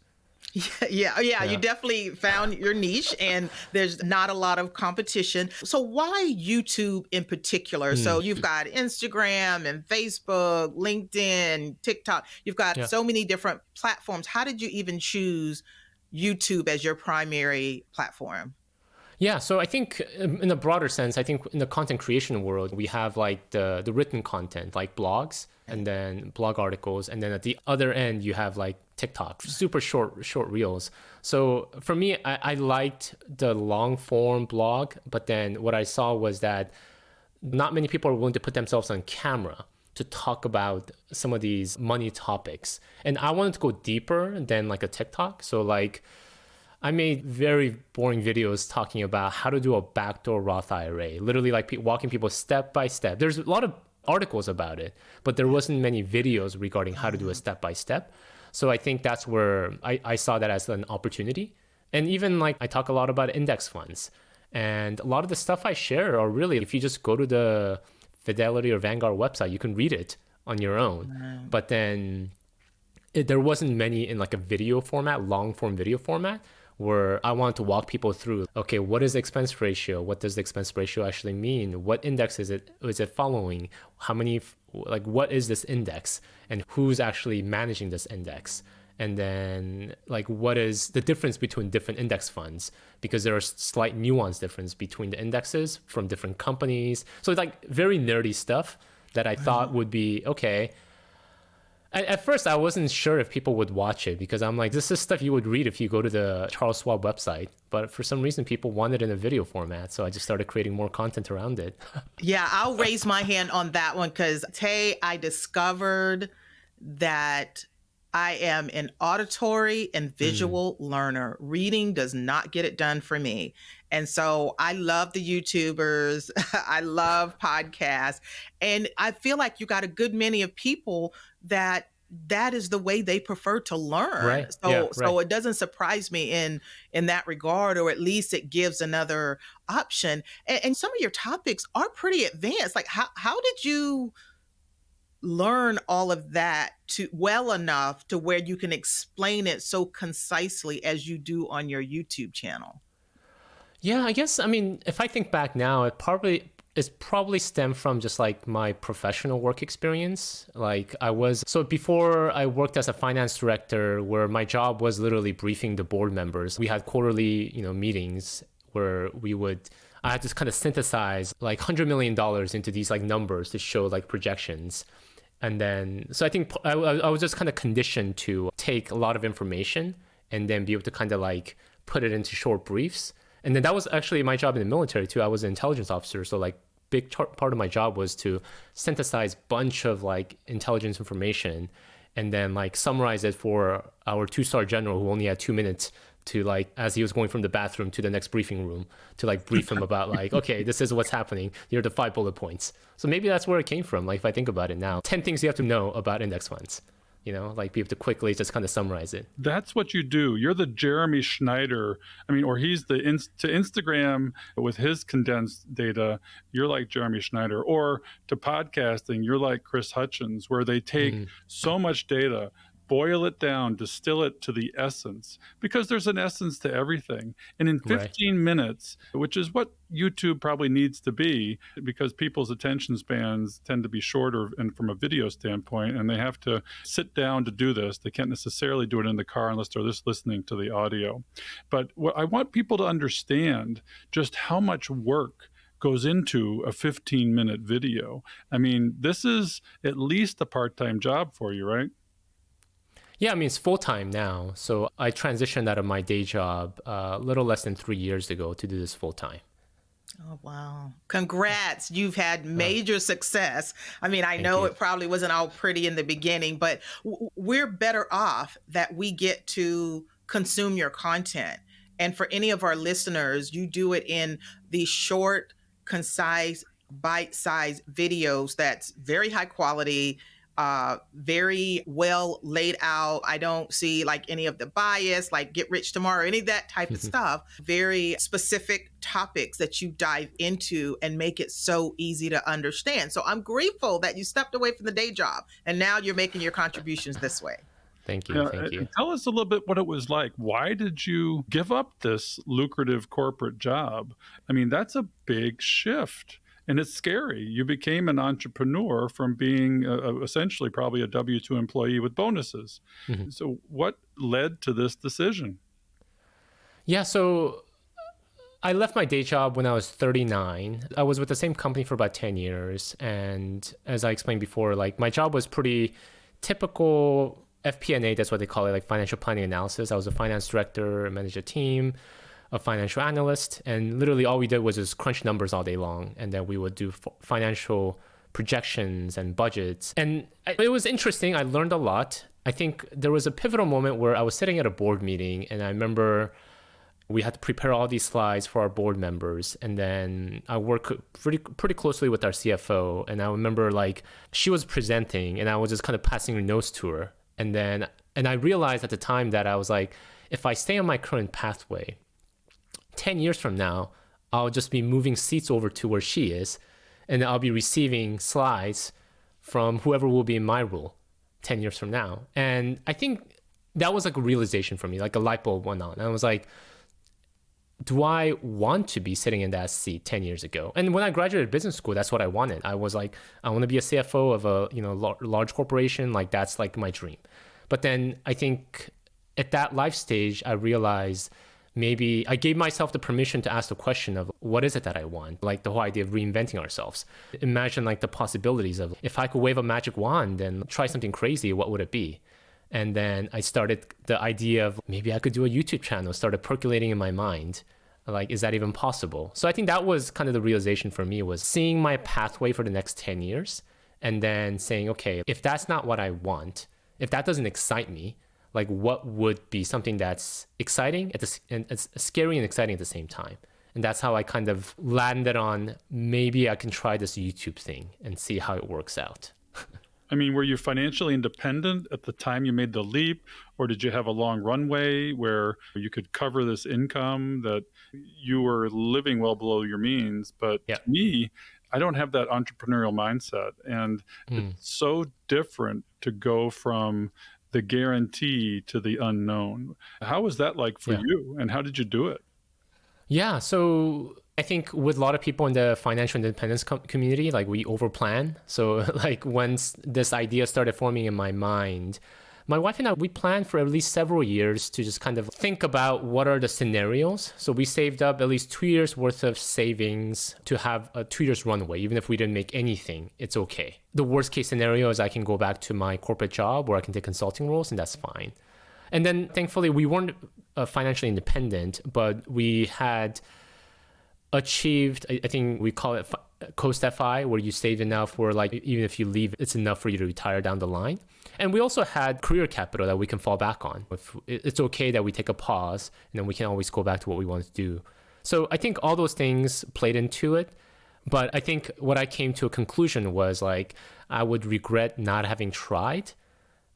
Yeah, you definitely found your niche and there's not a lot of competition. So why YouTube in particular? So you've got Instagram and Facebook, LinkedIn, TikTok. You've got so many different platforms. How did you even choose YouTube as your primary platform? Yeah, so I think in a broader sense, I think in the content creation world, we have like the written content, like blogs, and then blog articles. And then at the other end, you have like TikTok, super short reels. So for me, I liked the long form blog, but then what I saw was that not many people are willing to put themselves on camera to talk about some of these money topics. And I wanted to go deeper than like a TikTok. So like, I made very boring videos talking about how to do a backdoor Roth IRA, literally like walking people step by step. There's a lot of articles about it, but there wasn't many videos regarding how to do a step by step. So I think that's where I saw that as an opportunity. And even like I talk a lot about index funds, and a lot of the stuff I share are really, if you just go to the Fidelity or Vanguard website, you can read it on your own. But then there wasn't many in like a video format, long form video format, where I wanted to walk people through, okay, what is the expense ratio? What does the expense ratio actually mean? What index is it following? How many, like, what is this index? And who's actually managing this index? And then, like, what is the difference between different index funds? Because there are slight nuance difference between the indexes from different companies. So it's like very nerdy stuff that I thought would be, okay. At first, I wasn't sure if people would watch it because I'm like, this is stuff you would read if you go to the Charles Schwab website. But for some reason, people wanted it in a video format. So I just started creating more content around it. Yeah, I'll raise my hand on that one because, Tay, I discovered that I am an auditory and visual learner. Reading does not get it done for me. And so I love the YouTubers. I love podcasts. And I feel like you got a good many of people that is the way they prefer to learn. Right. So it doesn't surprise me in that regard, or at least it gives another option. And some of your topics are pretty advanced. Like how did you learn all of that well enough to where you can explain it so concisely as you do on your YouTube channel? Yeah, I guess, I mean, if I think back now, it's probably stemmed from just like my professional work experience. So before I worked as a finance director, where my job was literally briefing the board members. We had quarterly, meetings where I had to kind of synthesize like $100 million into these like numbers to show like projections. And then, so I think I was just kind of conditioned to take a lot of information and then be able to kind of like put it into short briefs. And then that was actually my job in the military too. I was an intelligence officer. So like part of my job was to synthesize bunch of like intelligence information and then like summarize it for our 2-star general who only had 2 minutes to like, as he was going from the bathroom to the next briefing room, to like brief him about like, okay, this is what's happening. Here are the 5 bullet points. So maybe that's where it came from. Like if I think about it now, 10 things you have to know about index funds, like be able to quickly just kind of summarize it. That's what you do. You're the Jeremy Schneider. Or he's to Instagram with his condensed data. You're like Jeremy Schneider. Or to podcasting, you're like Chris Hutchins, where they take so much data, boil it down, distill it to the essence, because there's an essence to everything. And in 15 minutes, which is what YouTube probably needs to be, because people's attention spans tend to be shorter and from a video standpoint, and they have to sit down to do this. They can't necessarily do it in the car unless they're just listening to the audio. But what I want people to understand just how much work goes into a 15-minute video. This is at least a part-time job for you, right? Yeah, it's full-time now. So I transitioned out of my day job a little less than 3 years ago to do this full-time. Oh, wow. Congrats. You've had major success. I know it probably wasn't all pretty in the beginning, but we're better off that we get to consume your content. And for any of our listeners, you do it in these short, concise, bite-sized videos that's very high quality, very well laid out. I don't see like any of the bias, like get rich tomorrow, any of that type of stuff. Very specific topics that you dive into and make it so easy to understand. So I'm grateful that you stepped away from the day job and now you're making your contributions this way. Thank you. Thank you. Tell us a little bit what it was like. Why did you give up this lucrative corporate job? That's a big shift. And it's scary. You became an entrepreneur from being essentially probably a W-2 employee with bonuses. So what led to this decision? Yeah, so I left my day job when I was 39. I was with the same company for about 10 years. And as I explained before, like my job was pretty typical FP&A, that's what they call it, like financial planning analysis. I was a finance director, managed a team, a financial analyst, and literally all we did was just crunch numbers all day long, and then we would do financial projections and budgets. And it was interesting. I learned a lot. I think there was a pivotal moment where I was sitting at a board meeting, and I remember we had to prepare all these slides for our board members, and then I worked pretty closely with our CFO, and I remember like she was presenting and I was just kind of passing her notes to her, and I realized at the time that I was like, if I stay on my current pathway, 10 years from now, I'll just be moving seats over to where she is, and I'll be receiving slides from whoever will be in my role 10 years from now. And I think that was like a realization for me, like a light bulb went on. And I was like, do I want to be sitting in that seat 10 years ago? And when I graduated business school, that's what I wanted. I was like, I want to be a CFO of a large corporation. Like that's like my dream. But then I think at that life stage, I realized maybe I gave myself the permission to ask the question of what is it that I want? Like the whole idea of reinventing ourselves. Imagine like the possibilities of if I could wave a magic wand and try something crazy, what would it be? And then I started the idea of maybe I could do a YouTube channel, started percolating in my mind. Like, is that even possible? So I think that was kind of the realization for me, was seeing my pathway for the next 10 years and then saying, okay, if that's not what I want, if that doesn't excite me, like what would be something that's exciting and it's scary and exciting at the same time? And that's how I kind of landed on maybe I can try this YouTube thing and see how it works out. Were you financially independent at the time you made the leap, or did you have a long runway where you could cover this income that you were living well below your means? But to me, I don't have that entrepreneurial mindset. And it's so different to go from the guarantee to the unknown. How was that like for you, and how did you do it? Yeah, so I think with a lot of people in the financial independence community, like we overplan. So like once this idea started forming in my mind, My wife and I, we planned for at least several years to just kind of think about what are the scenarios. So we saved up at least 2 years worth of savings to have a 2 years runway. Even if we didn't make anything, it's okay. The worst case scenario is I can go back to my corporate job or I can take consulting roles, and that's fine. And then thankfully we weren't financially independent, but we had achieved, I think we call it CUtFI, where you save enough where like even if you leave, it's enough for you to retire down the line. And we also had career capital that we can fall back on. If it's okay that we take a pause, and then we can always go back to what we want to do. So I think all those things played into it. But I think what I came to a conclusion was like, I would regret not having tried.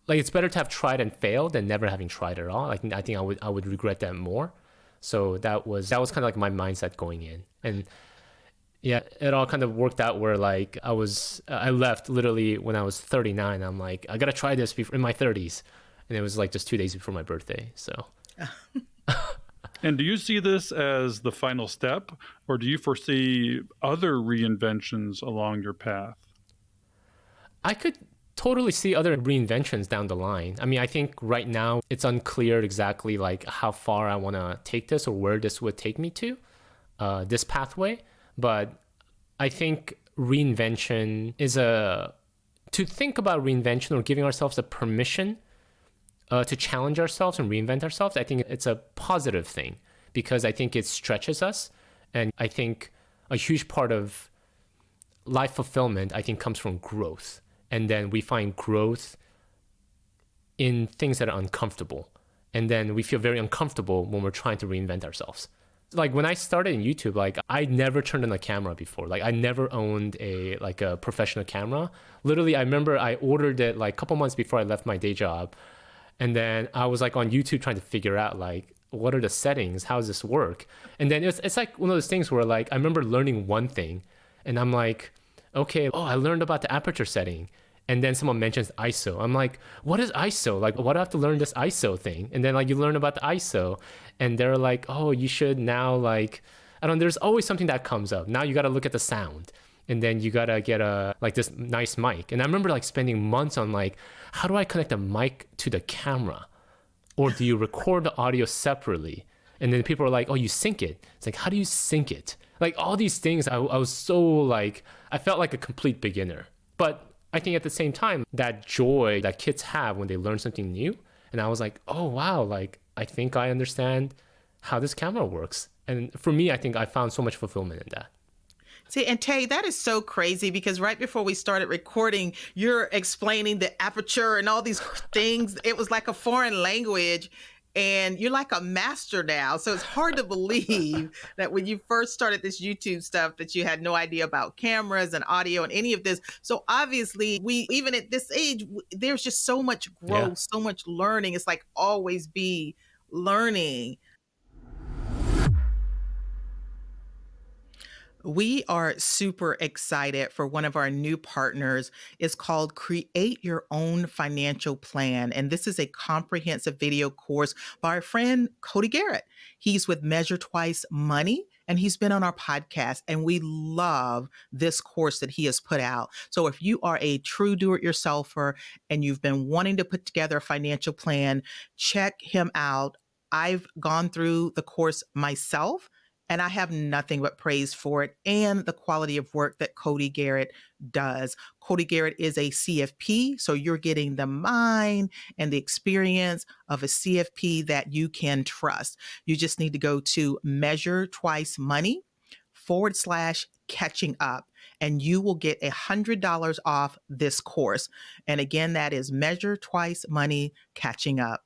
Like it's better to have tried and failed than never having tried at all. Like I think I would regret that more. So that was kind of like my mindset going in. And yeah, it all kind of worked out where like I left literally when I was 39. I'm like, I gotta try this before in my 30s, and it was like just 2 days before my birthday. So. And do you see this as the final step, or do you foresee other reinventions along your path? I could totally see other reinventions down the line. I mean, I think right now it's unclear exactly like how far I want to take this or where this would take me to, this pathway. But I think reinvention is to think about reinvention or giving ourselves the permission to challenge ourselves and reinvent ourselves. I think it's a positive thing because I think it stretches us. And I think a huge part of life fulfillment, I think, comes from growth. And then we find growth in things that are uncomfortable. And then we feel very uncomfortable when we're trying to reinvent ourselves. Like when I started in YouTube, like I never turned on a camera before. Like I never owned a professional camera. Literally, I remember I ordered it like a couple months before I left my day job. And then I was like on YouTube trying to figure out like, what are the settings? How does this work? And then it's like one of those things where like, I remember learning one thing and I'm like, okay, I learned about the aperture setting. And then someone mentions ISO. I'm like, what is ISO? Like, why do I have to learn this ISO thing? And then like you learn about the ISO and they're like, oh, you should now like, I don't know, there's always something that comes up. Now you got to look at the sound. And then you got to get this nice mic. And I remember like spending months on like, how do I connect a mic to the camera? Or do you record the audio separately? And then people are like, oh, you sync it. It's like, how do you sync it? Like all these things, I was so like, I felt like a complete beginner. But I think at the same time, that joy that kids have when they learn something new. And I was like, oh, wow, like I think I understand how this camera works. And for me, I think I found so much fulfillment in that. See, and Tae, that is so crazy because right before we started recording, you're explaining the aperture and all these things. It was like a foreign language. And you're like a master now. So it's hard to believe that when you first started this YouTube stuff that you had no idea about cameras and audio and any of this. So obviously even at this age, there's just so much growth, so much learning. It's like always be learning. We are super excited for one of our new partners. It's called Create Your Own Financial Plan. And this is a comprehensive video course by our friend Cody Garrett. He's with Measure Twice Money, and he's been on our podcast. And we love this course that he has put out. So if you are a true do-it-yourselfer and you've been wanting to put together a financial plan, check him out. I've gone through the course myself, and I have nothing but praise for it and the quality of work that Cody Garrett does. Cody Garrett is a CFP, so you're getting the mind and the experience of a CFP that you can trust. You just need to go to measuretwicemoney.com/catching up, and you will get $100 off this course. And again, that is Measure Twice Money Catching Up.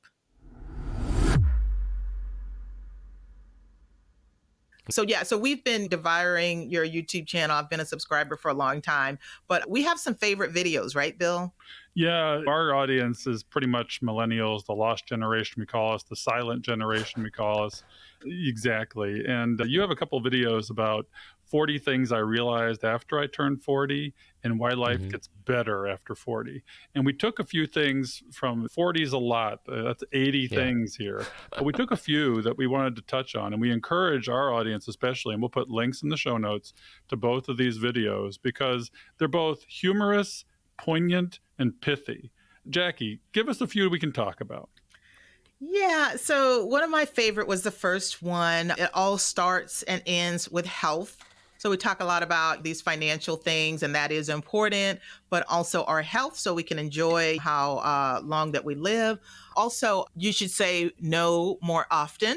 So we've been devouring your YouTube channel. I've been a subscriber for a long time, but we have some favorite videos, right, Bill? Yeah, our audience is pretty much millennials, the lost generation we call us, the silent generation we call us. Exactly. And you have a couple of videos about 40 things I realized after I turned 40 and why life gets better after 40. And we took a few things from 40 is a lot. That's 80 things here. But we took a few that we wanted to touch on, and we encourage our audience especially, and we'll put links in the show notes to both of these videos because they're both humorous, poignant, and pithy. Jackie, give us a few we can talk about. Yeah, so one of my favorite was the first one. It all starts and ends with health. So we talk a lot about these financial things, and that is important, but also our health so we can enjoy how long that we live. Also, you should say no more often.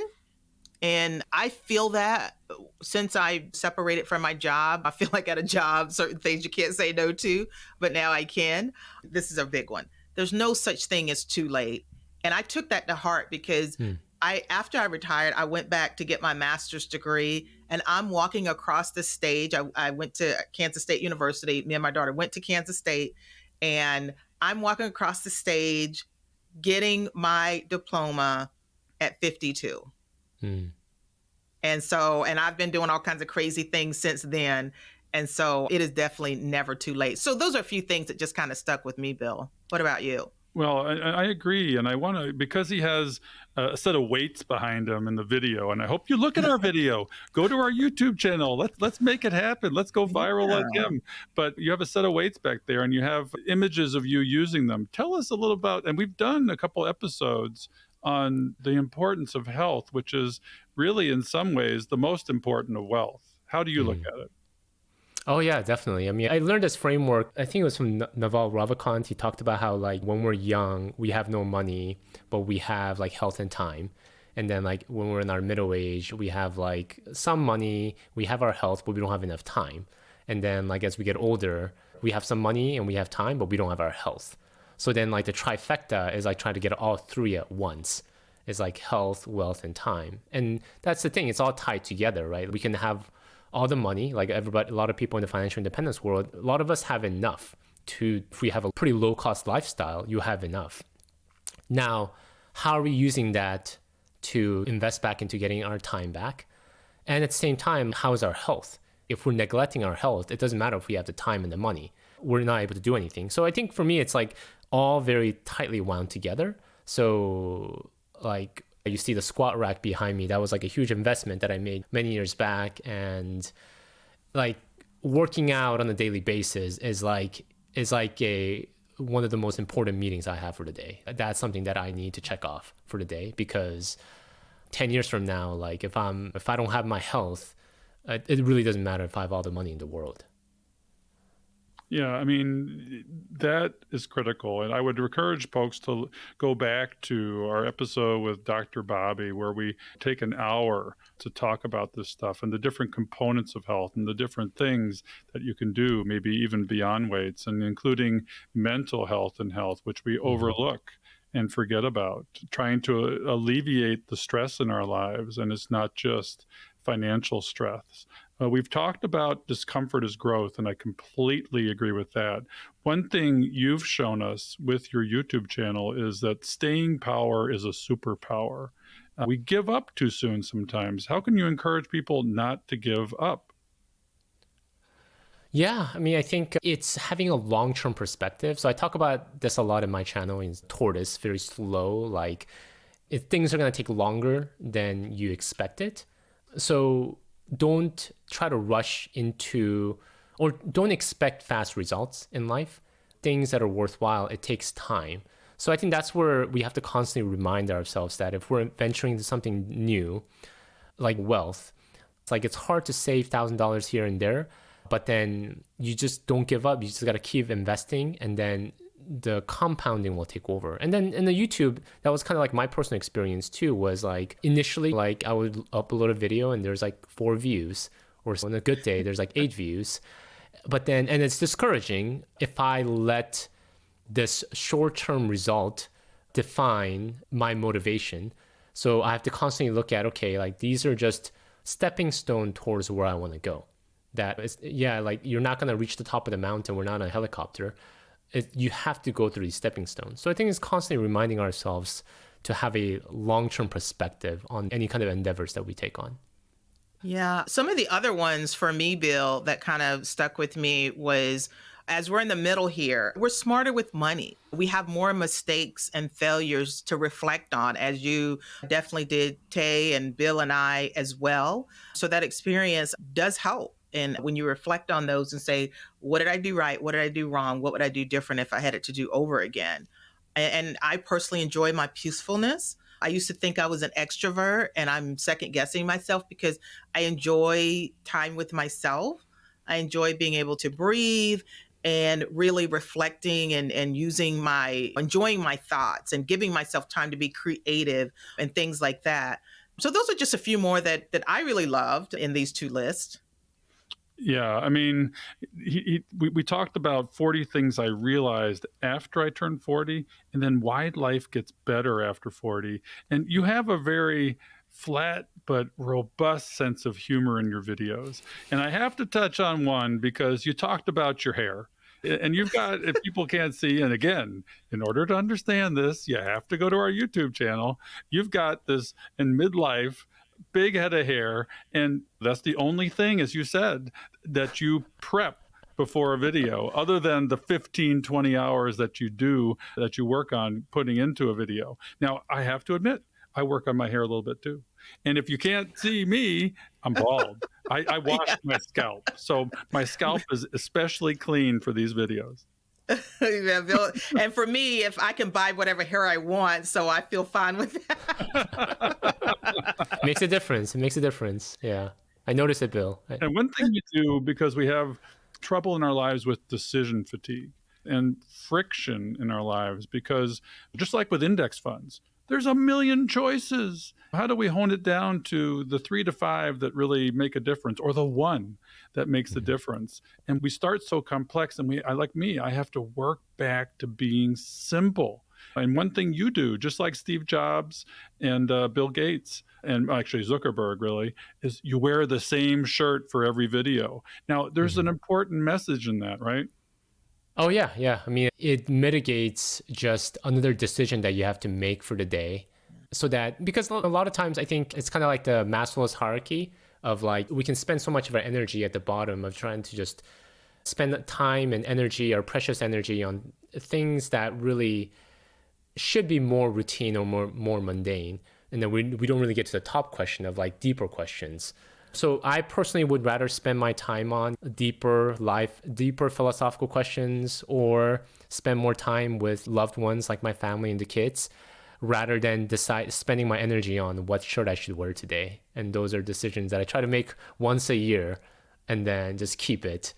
And I feel that since I separated from my job, I feel like at a job, certain things you can't say no to, but now I can. This is a big one. There's no such thing as too late. And I took that to heart because after I retired, I went back to get my master's degree, and I'm walking across the stage. I went to Kansas State University. Me and my daughter went to Kansas State, and I'm walking across the stage getting my diploma at 52. Hmm. And I've been doing all kinds of crazy things since then. And so it is definitely never too late. So those are a few things that just kind of stuck with me, Bill. What about you? Well, I agree. And I want to, because he has a set of weights behind him in the video, and I hope you look at our video, go to our YouTube channel. Let's make it happen. Let's go viral like him. But you have a set of weights back there, and you have images of you using them. Tell us a little about, and we've done a couple episodes on the importance of health, which is really in some ways the most important of wealth. How do you look at it? Oh yeah, definitely. I mean, I learned this framework. I think it was from Naval Ravikant. He talked about how like when we're young, we have no money, but we have like health and time. And then like when we're in our middle age, we have like some money, we have our health, but we don't have enough time. And then like as we get older, we have some money and we have time, but we don't have our health. So then like the trifecta is like trying to get all three at once. It's like health, wealth, and time. And that's the thing, it's all tied together, right? We can have all the money, like everybody, a lot of people in the financial independence world, a lot of us have enough to, if we have a pretty low cost lifestyle, you have enough. Now, how are we using that to invest back into getting our time back? And at the same time, how is our health? If we're neglecting our health, it doesn't matter if we have the time and the money. We're not able to do anything. So I think for me, it's like all very tightly wound together. So like you see the squat rack behind me. That was like a huge investment that I made many years back. And like working out on a daily basis is like one of the most important meetings I have for the day. That's something that I need to check off for the day, because 10 years from now, like if I don't have my health, it really doesn't matter if I have all the money in the world. Yeah, I mean, that is critical. And I would encourage folks to go back to our episode with Dr. Bobby, where we take an hour to talk about this stuff and the different components of health and the different things that you can do, maybe even beyond weights, and including mental health and health, which we overlook and forget about, trying to alleviate the stress in our lives. And it's not just financial stress. We've talked about discomfort as growth, and I completely agree with that. One thing you've shown us with your YouTube channel is that staying power is a superpower. We give up too soon sometimes. How can you encourage people not to give up? Yeah, I mean, I think it's having a long-term perspective. So I talk about this a lot in my channel in Tortoise, very slow, like if things are going to take longer than you expected. So don't try to rush into, or don't expect fast results in life. Things that are worthwhile, it takes time. So I think that's where we have to constantly remind ourselves that if we're venturing into something new, like wealth, it's like it's hard to save $1,000 here and there, but then you just don't give up. You just got to keep investing, and then the compounding will take over. And then in the YouTube, that was kind of like my personal experience too, was like initially like I would upload a video and there's like 4 views, or on a good day there's like 8 views. But then, and it's discouraging if I let this short-term result define my motivation. So I have to constantly look at, okay, like these are just stepping stone towards where I want to go. That is, yeah, like you're not going to reach the top of the mountain. We're not on a helicopter. You have to go through these stepping stones. So I think it's constantly reminding ourselves to have a long-term perspective on any kind of endeavors that we take on. Yeah. Some of the other ones for me, Bill, that kind of stuck with me was, as we're in the middle here, we're smarter with money. We have more mistakes and failures to reflect on, as you definitely did, Tae and Bill and I as well. So that experience does help. And when you reflect on those and say, what did I do right? What did I do wrong? What would I do different if I had it to do over again? And I personally enjoy my peacefulness. I used to think I was an extrovert, and I'm second guessing myself because I enjoy time with myself. I enjoy being able to breathe and really reflecting and enjoying my thoughts and giving myself time to be creative and things like that. So those are just a few more that I really loved in these two lists. Yeah, I mean, we talked about 40 things I realized after I turned 40, and then why life gets better after 40. And you have a very flat but robust sense of humor in your videos. And I have to touch on one because you talked about your hair. And you've got, if people can't see, and again, in order to understand this, you have to go to our YouTube channel. You've got this in midlife, big head of hair, and that's the only thing, as you said, that you prep before a video, other than the 15, 20 hours that you work on putting into a video. Now, I have to admit, I work on my hair a little bit too. And if you can't see me, I'm bald. I washed my scalp. So my scalp is especially clean for these videos. Yeah, Bill. And for me, if I can buy whatever hair I want, so I feel fine with that. Makes a difference. It makes a difference. Yeah. I noticed it, Bill. And one thing you do, because we have trouble in our lives with decision fatigue and friction in our lives, because just like with index funds, there's a million choices. How do we hone it down to the 3 to 5 that really make a difference, or the one that makes the difference? And we start so complex, and I have to work back to being simple. And one thing you do, just like Steve Jobs and Bill Gates, and actually Zuckerberg really, is you wear the same shirt for every video. Now, there's an important message in that, right? Oh, yeah. Yeah. I mean, it mitigates just another decision that you have to make for the day. So that, because a lot of times I think it's kind of like the Maslow's hierarchy of like, we can spend so much of our energy at the bottom of trying to just spend time and energy, our precious energy, on things that really should be more routine or more mundane. And then we don't really get to the top question of like deeper questions. So I personally would rather spend my time on deeper philosophical questions, or spend more time with loved ones like my family and the kids, rather than spending my energy on what shirt I should wear today. And those are decisions that I try to make once a year and then just keep it.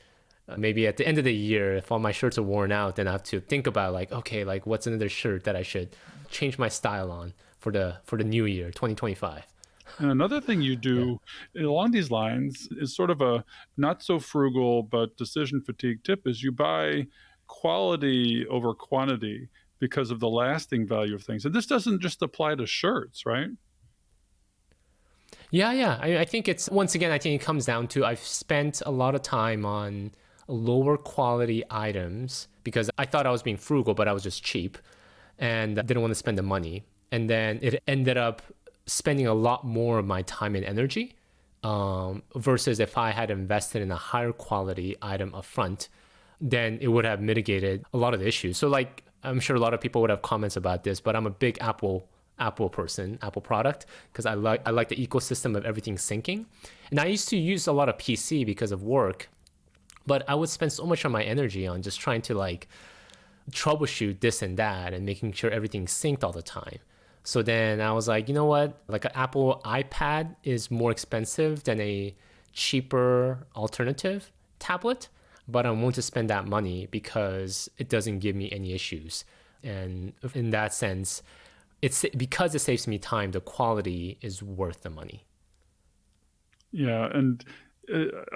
Maybe at the end of the year, if all my shirts are worn out, then I have to think about like, okay, like what's another shirt that I should change my style on for the new year, 2025. And another thing you do along these lines is sort of a not so frugal but decision fatigue tip, is you buy quality over quantity because of the lasting value of things. And this doesn't just apply to shirts, right? Yeah. I think it's, once again, I think it comes down to, I've spent a lot of time on lower quality items because I thought I was being frugal, but I was just cheap and I didn't want to spend the money. And then it ended up spending a lot more of my time and energy versus if I had invested in a higher quality item up front, then it would have mitigated a lot of the issues. So like, I'm sure a lot of people would have comments about this, but I'm a big Apple person, Apple product, because I like the ecosystem of everything syncing. And I used to use a lot of PC because of work, but I would spend so much of my energy on just trying to like troubleshoot this and that and making sure everything's synced all the time. So then I was like, you know what? Like an Apple iPad is more expensive than a cheaper alternative tablet, but I'm willing to spend that money because it doesn't give me any issues. And in that sense, it's because it saves me time, the quality is worth the money. Yeah, and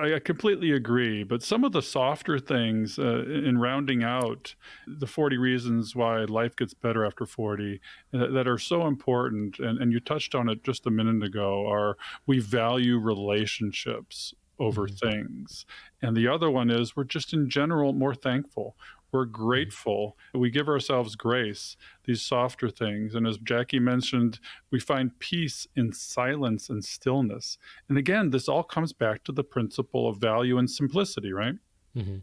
I completely agree. But some of the softer things in rounding out the 40 reasons why life gets better after 40 that are so important, and you touched on it just a minute ago, are we value relationships over things. And the other one is we're just in general more thankful. We're grateful. We give ourselves grace, these softer things. And as Jackie mentioned, we find peace in silence and stillness. And again, this all comes back to the principle of value and simplicity, right? Mm-hmm.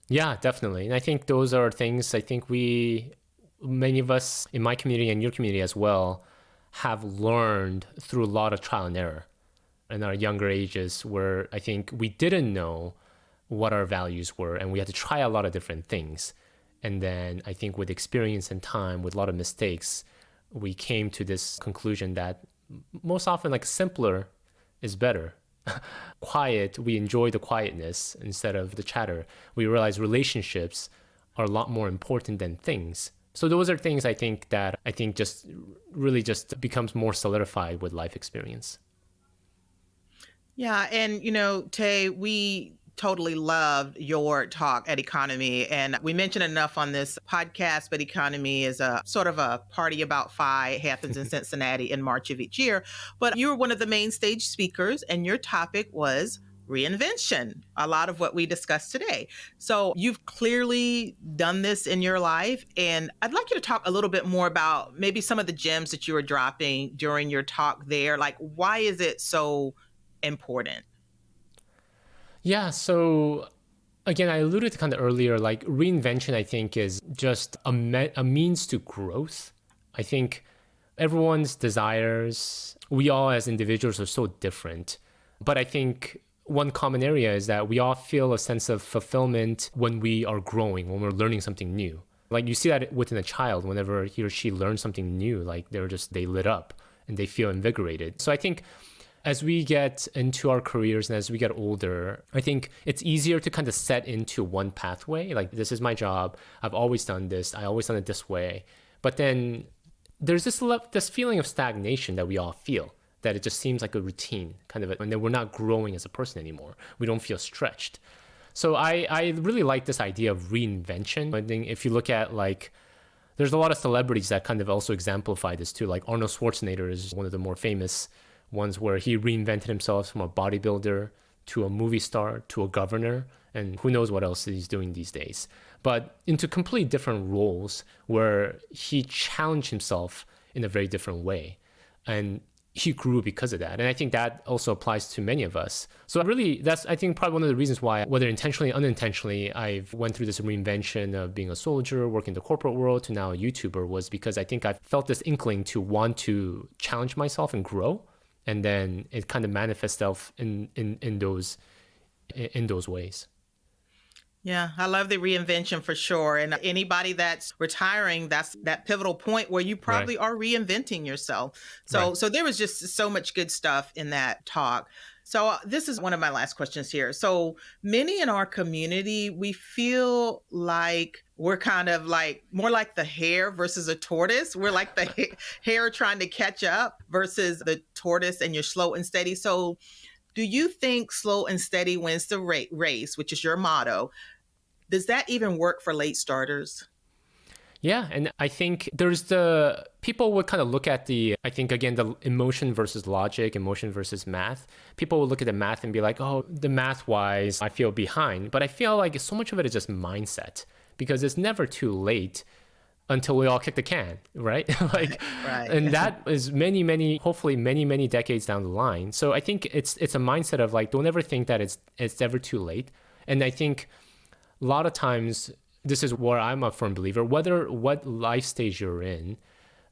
Yeah, definitely. And I think those are things I think many of us in my community and your community as well, have learned through a lot of trial and error in our younger ages, where I think we didn't know what our values were, and we had to try a lot of different things. And then I think with experience and time, with a lot of mistakes, we came to this conclusion that most often like simpler is better. Quiet, we enjoy the quietness instead of the chatter. We realize relationships are a lot more important than things. So those are things I think just really just becomes more solidified with life experience. Yeah, and Tay, we totally loved your talk at Economy. And we mentioned enough on this podcast, but Economy is a sort of a party about FI. It happens in Cincinnati in March of each year. But you were one of the main stage speakers, and your topic was reinvention, a lot of what we discussed today. So you've clearly done this in your life. And I'd like you to talk a little bit more about maybe some of the gems that you were dropping during your talk there. Like, why is it so important? Yeah, so again, I alluded to kind of earlier, like reinvention, I think, is just a means to growth. I think everyone's desires, we all as individuals are so different. But I think one common area is that we all feel a sense of fulfillment when we are growing, when we're learning something new. Like you see that within a child, whenever he or she learns something new, like they lit up and they feel invigorated. So I think as we get into our careers and as we get older, I think it's easier to kind of set into one pathway. Like, this is my job. I've always done this. I always done it this way. But then there's this feeling of stagnation that we all feel, that it just seems like a routine, kind of, and then we're not growing as a person anymore. We don't feel stretched. So I really like this idea of reinvention. I think if you look at there's a lot of celebrities that kind of also exemplify this too. Like Arnold Schwarzenegger is one of the more famous ones, where he reinvented himself from a bodybuilder to a movie star to a governor, and who knows what else he's doing these days. But into completely different roles where he challenged himself in a very different way. And he grew because of that. And I think that also applies to many of us. So really, that's, I think, probably one of the reasons why, whether intentionally or unintentionally, I've went through this reinvention of being a soldier, working in the corporate world, to now a YouTuber, was because I think I felt this inkling to want to challenge myself and grow. And then it kind of manifests itself in those ways. Yeah, I love the reinvention for sure. And anybody that's retiring, that's that pivotal point where you probably Right. are reinventing yourself. So Right. so there was just so much good stuff in that talk. So this is one of my last questions here. So many in our community, we feel like we're kind of like more like the hare versus a tortoise. We're like the hare trying to catch up versus the tortoise, and you're slow and steady. So do you think slow and steady wins the race, which is your motto? Does that even work for late starters? Yeah, and I think there's the people would kind of look at I think again, the emotion versus logic, emotion versus math. People would look at the math and be like, oh, the math wise, I feel behind. But I feel like so much of it is just mindset, because it's never too late until we all kick the can, right? Right. And that is hopefully many decades down the line. So I think it's a mindset of don't ever think that it's ever too late. And I think a lot of times, this is where I'm a firm believer, what life stage you're in,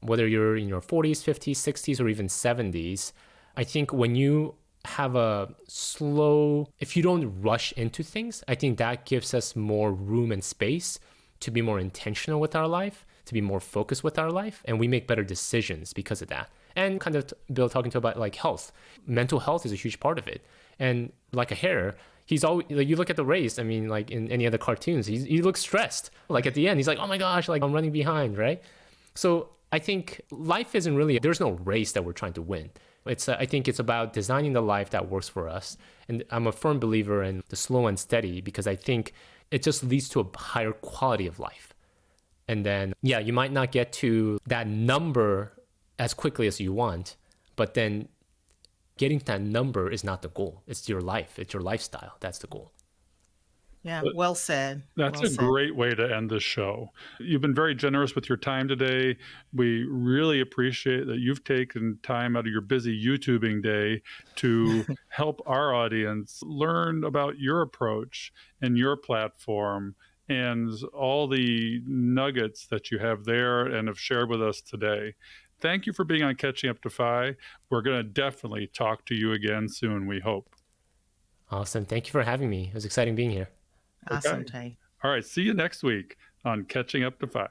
whether you're in your 40s, 50s, 60s, or even 70s, I think when you have if you don't rush into things, I think that gives us more room and space to be more intentional with our life, to be more focused with our life, and we make better decisions because of that. And kind of Bill talking to about health. Mental health is a huge part of it. And like a hare, he's always you look at the race. I mean, like in any other cartoons, he looks stressed. Like at the end, he's like, "Oh my gosh, I'm running behind," right? So I think life isn't really. There's no race that we're trying to win. I think it's about designing the life that works for us. And I'm a firm believer in the slow and steady, because I think it just leads to a higher quality of life. And then, yeah, you might not get to that number as quickly as you want, but then getting to that number is not the goal. It's your life. It's your lifestyle. That's the goal. Yeah, well said. That's Well a said. great way to end this show. You've been very generous with your time today. We really appreciate that you've taken time out of your busy YouTubing day to help our audience learn about your approach and your platform and all the nuggets that you have there and have shared with us today. Thank you for being on Catching Up to FI. We're going to definitely talk to you again soon, we hope. Awesome. Thank you for having me. It was exciting being here. Awesome, Okay. Tay. All right. See you next week. on Catching Up to Fi.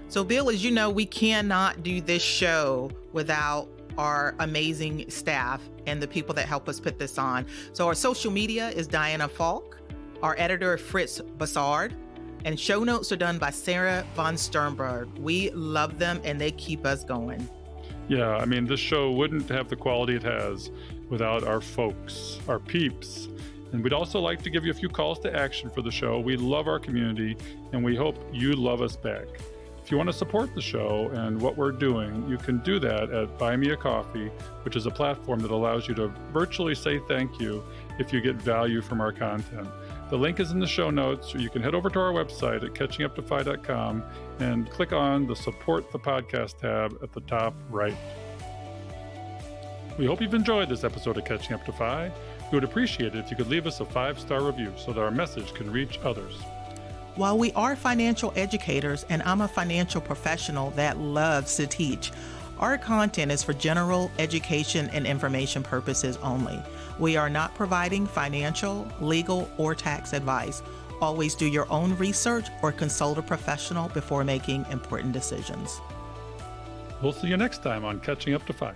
So, Bill, as you know, we cannot do this show without our amazing staff and the people that help us put this on. So our social media is Diana Falk, our editor Fritz Bassard, and show notes are done by Sarah von Sternberg. We love them and they keep us going. Yeah, I mean, this show wouldn't have the quality it has without our folks, our peeps. And we'd also like to give you a few calls to action for the show. We love our community and we hope you love us back. If you want to support the show and what we're doing, you can do that at Buy Me a Coffee, which is a platform that allows you to virtually say thank you if you get value from our content. The link is in the show notes, or you can head over to our website at catchinguptofi.com and click on the Support the Podcast tab at the top right. We hope you've enjoyed this episode of Catching Up to Fi. We would appreciate it if you could leave us a 5-star review so that our message can reach others. While we are financial educators, and I'm a financial professional that loves to teach, our content is for general education and information purposes only. We are not providing financial, legal, or tax advice. Always do your own research or consult a professional before making important decisions. We'll see you next time on Catching Up to Fi.